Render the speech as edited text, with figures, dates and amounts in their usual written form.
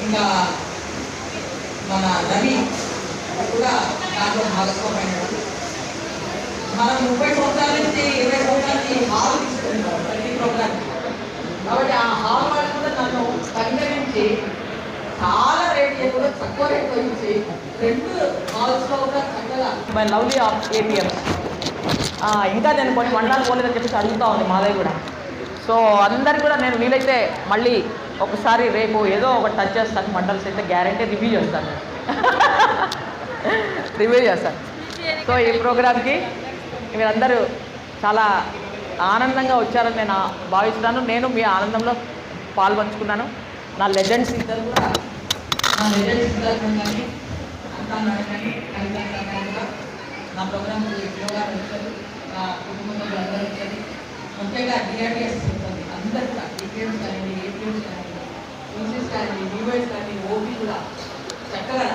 ఇంకా మన రవి కూడా దాంట్లో భాగస్వామైనది. మనం 30 సంవత్సరాల నుంచి 20 సంవత్సరాల నుంచి హాల్ తీసుకుంటాం ప్రతి ప్రోగ్రామ్. కాబట్టి ఆ హాల్ వాళ్ళు కూడా నన్ను పరిగణించి చాలా రేట్ ఎక్కువ తక్కువ రేట్ ఇచ్చి 2 హాల్స్లో కూడా చక్కగా మై లవ్లీ ఆఫ్ ఏపీఎం. ఇంకా నేను కొన్ని మండలాలు పోలేదని చెప్పేసి అడుగుతూ ఉంది మాధవి కూడా. సో అందరికి కూడా నేను వీలైతే మళ్ళీ ఒకసారి రేపు ఏదో ఒకటి టచ్ చేస్తాను. మండల్స్ అయితే గ్యారంటీ రివ్యూ చేస్తాను. రివ్యూ చేస్తాను. సో ఈ ప్రోగ్రామ్కి మీరందరూ చాలా ఆనందంగా వచ్చారని నేను భావిస్తున్నాను. నేను మీ ఆనందంలో పాల్పంచుకున్నాను. నా లెజెండ్స్ ఇద్దరు కూడా కానీ అంతా కానీ నా ప్రోగ్రామ్ ఎక్కువగా వచ్చారు. నా కుటుంబంలో అందరూ వచ్చారు. ముఖ్యంగా డిఆర్డిఎస్ ఉంటుంది అందరూ కూడా డిపిఎంస్ కానీ ఏపీఎంస్ కానీ ఓసీస్ కానీ డివైస్ కానీ ఓపీ కూడా చక్కగా